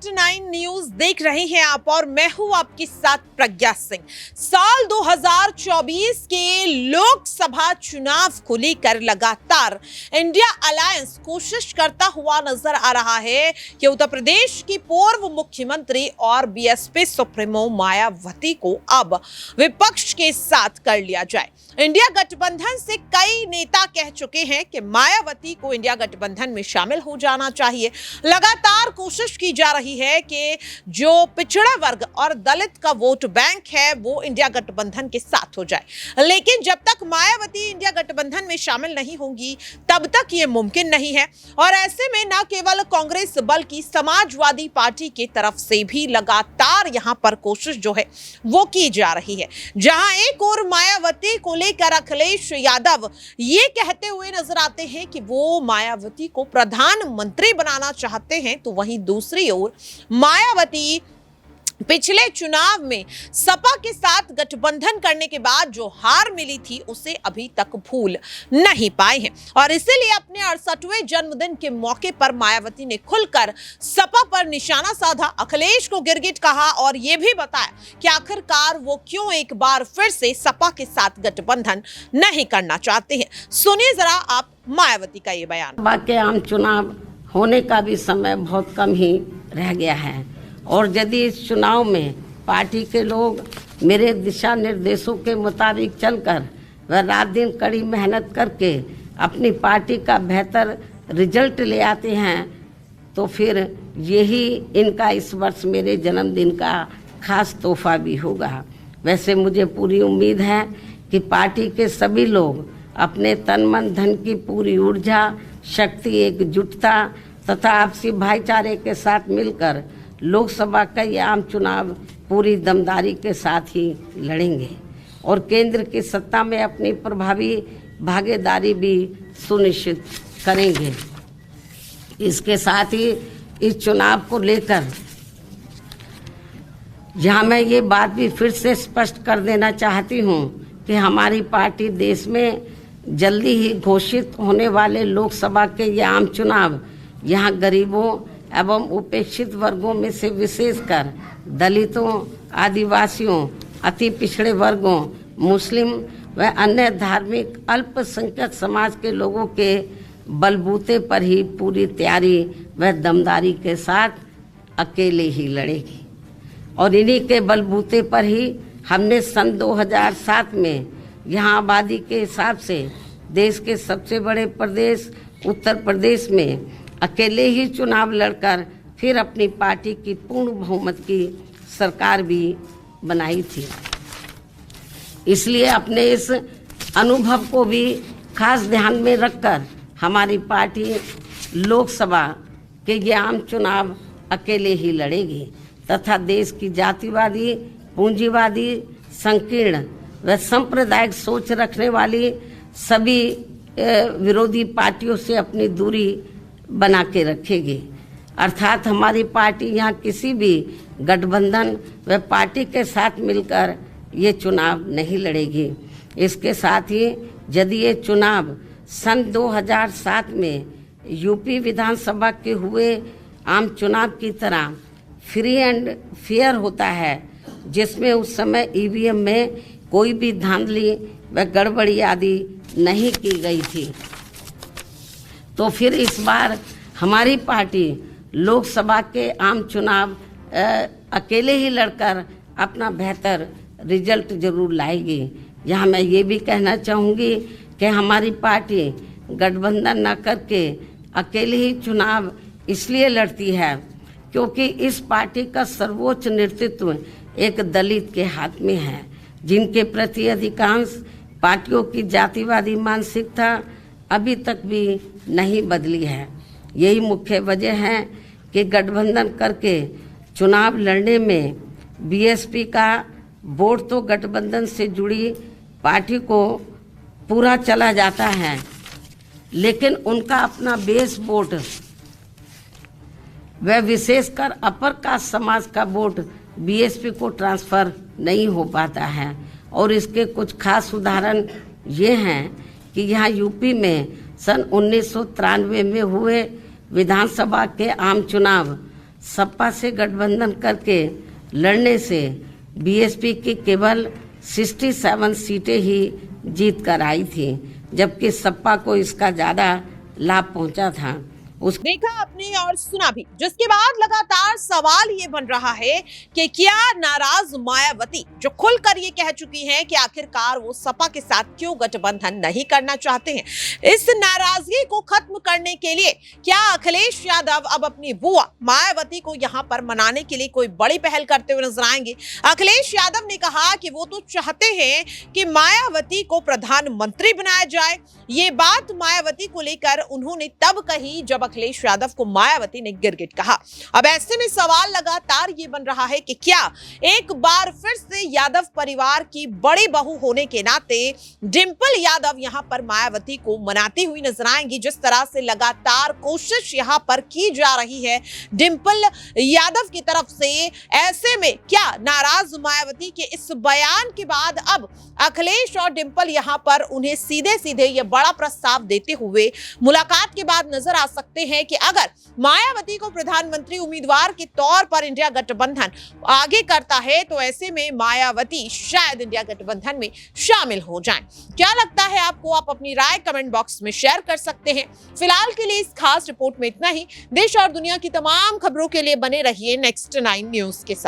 9 news देख रहे हैं आप और मैं हूं आपके साथ प्रज्ञा सिंह। साल 2024 के लोकसभा चुनाव को लेकर लगातार इंडिया अलायंस कोशिश करता हुआ नजर आ रहा है कि उत्तर प्रदेश की पूर्व मुख्यमंत्री और बीएसपी सुप्रीमो मायावती को अब विपक्ष के साथ कर लिया जाए। इंडिया गठबंधन से कई नेता कह चुके हैं कि मायावती को इंडिया गठबंधन में शामिल हो जाना चाहिए। लगातार कोशिश की जा रही है कि जो पिछड़ा वर्ग और दलित का वोट बैंक है वो इंडिया गठबंधन के साथ हो जाए, लेकिन जब तक मायावती इंडिया गठबंधन में शामिल नहीं होंगी तब तक ये मुमकिन नहीं है। और ऐसे में न केवल कांग्रेस बल्कि समाजवादी पार्टी की तरफ से भी लगातार यहां पर कोशिश जो है वो की जा रही है। जहां एक और मायावती को लेकर अखिलेश यादव ये कहते हुए नजर आते हैं कि वो मायावती को प्रधानमंत्री बनाना चाहते हैं, तो वहीं दूसरी ओर मायावती पिछले चुनाव में सपा के साथ गठबंधन करने के बाद जो हार मिली थी उसे अभी तक भूल नहीं पाए हैं। और इसीलिए अपने 68वें जन्मदिन के मौके पर मायावती ने खुलकर सपा पर निशाना साधा, अखिलेश को गिरगिट कहा और यह भी बताया कि आखिरकार वो क्यों एक बार फिर से सपा के साथ गठबंधन नहीं करना चाहते हैं। सुनिए जरा आप मायावती का ये बयान। सपा के आम चुनाव होने का भी समय बहुत कम ही रह गया है और यदि इस चुनाव में पार्टी के लोग मेरे दिशा निर्देशों के मुताबिक चलकर व रात दिन कड़ी मेहनत करके अपनी पार्टी का बेहतर रिजल्ट ले आते हैं तो फिर यही इनका इस वर्ष मेरे जन्मदिन का खास तोहफा भी होगा। वैसे मुझे पूरी उम्मीद है कि पार्टी के सभी लोग अपने तन मन धन की पूरी ऊर्जा, शक्ति, एकजुटता तथा आपसी भाईचारे के साथ मिलकर लोकसभा का ये आम चुनाव पूरी दमदारी के साथ ही लड़ेंगे और केंद्र की सत्ता में अपनी प्रभावी भागीदारी भी सुनिश्चित करेंगे। इसके साथ ही इस चुनाव को लेकर यहाँ मैं ये बात भी फिर से स्पष्ट कर देना चाहती हूँ कि हमारी पार्टी देश में जल्दी ही घोषित होने वाले लोकसभा के ये आम चुनाव यहाँ गरीबों एवं उपेक्षित वर्गों में से विशेषकर दलितों, आदिवासियों, अति पिछड़े वर्गों, मुस्लिम व अन्य धार्मिक अल्पसंख्यक समाज के लोगों के बलबूते पर ही पूरी तैयारी व दमदारी के साथ अकेले ही लड़ेगी। और इन्हीं के बलबूते पर ही हमने सन 2007 में यहाँ आबादी के हिसाब से देश के सबसे बड़े प्रदेश उत्तर प्रदेश में अकेले ही चुनाव लड़कर फिर अपनी पार्टी की पूर्ण बहुमत की सरकार भी बनाई थी। इसलिए अपने इस अनुभव को भी खास ध्यान में रखकर हमारी पार्टी लोकसभा के ये आम चुनाव अकेले ही लड़ेगी तथा देश की जातिवादी, पूंजीवादी, संकीर्ण व सांप्रदायिक सोच रखने वाली सभी विरोधी पार्टियों से अपनी दूरी बना के रखेगी। अर्थात हमारी पार्टी यहाँ किसी भी गठबंधन व पार्टी के साथ मिलकर ये चुनाव नहीं लड़ेगी। इसके साथ ही यदि ये चुनाव सन 2007 में यूपी विधानसभा के हुए आम चुनाव की तरह फ्री एंड फेयर होता है, जिसमें उस समय ईवीएम में कोई भी धांधली व गड़बड़ी आदि नहीं की गई थी, तो फिर इस बार हमारी पार्टी लोकसभा के आम चुनाव अकेले ही लड़कर अपना बेहतर रिजल्ट जरूर लाएगी। यहाँ मैं ये भी कहना चाहूँगी कि हमारी पार्टी गठबंधन न करके अकेले ही चुनाव इसलिए लड़ती है क्योंकि इस पार्टी का सर्वोच्च नेतृत्व एक दलित के हाथ में है, जिनके प्रति अधिकांश पार्टियों की जातिवादी मानसिकता अभी तक भी नहीं बदली है। यही मुख्य वजह है कि गठबंधन करके चुनाव लड़ने में बीएसपी का वोट तो गठबंधन से जुड़ी पार्टी को पूरा चला जाता है, लेकिन उनका अपना बेस वोट व विशेषकर अपर कास्ट समाज का वोट बीएसपी को ट्रांसफर नहीं हो पाता है। और इसके कुछ खास उदाहरण ये हैं कि यहाँ यूपी में सन 1993 में हुए विधानसभा के आम चुनाव सपा से गठबंधन करके लड़ने से बीएसपी की केवल 67 सीटें ही जीत कर आई थी, जबकि सपा को इसका ज़्यादा लाभ पहुंचा था। देखा आपने और सुना भी, जिसके बाद लगातार सवाल ये बन रहा है कि क्या नाराज मायावती जो खुलकर ये कह चुकी हैं कि आखिरकार वो सपा के साथ क्यों गठबंधन नहीं करना चाहते हैं, इस नाराजगी को खत्म करने के लिए क्या अखिलेश यादव अब अपनी बुआ मायावती को यहाँ पर मनाने के लिए कोई बड़ी पहल करते हुए नजर आएंगे। अखिलेश यादव ने कहा कि वो तो चाहते हैं कि मायावती को प्रधानमंत्री बनाया जाए। ये बात मायावती को लेकर उन्होंने तब कही जब अखिलेश यादव को मायावती ने गिरगिट कहा। अब ऐसे में सवाल लगातार ये बन रहा है कि क्या एक बार फिर से यादव परिवार की बड़ी बहू होने के नाते डिंपल यादव यहां पर मायावती को मनाती हुई नजर आएंगी। जिस तरह से लगातार कोशिश यहां पर की जा रही है डिंपल यादव की तरफ से, ऐसे में क्या नाराज मायावती के इस बयान के बाद अब अखिलेश और डिंपल यहां पर उन्हें सीधे सीधे यह बड़ा प्रस्ताव देते हुए मुलाकात के बाद नजर आ सकते हैं कि अगर मायावती को प्रधानमंत्री उम्मीदवार के तौर पर इंडिया गठबंधन आगे करता है तो ऐसे में मायावती शायद इंडिया गठबंधन में शामिल हो जाएं। क्या लगता है आपको? आप अपनी राय कमेंट बॉक्स में शेयर कर सकते हैं। फिलहाल के लिए इस खास रिपोर्ट में इतना ही। देश और दुनिया की तमाम खबरों के लिए बने रहिए नेक्स्ट 9 न्यूज के साथ।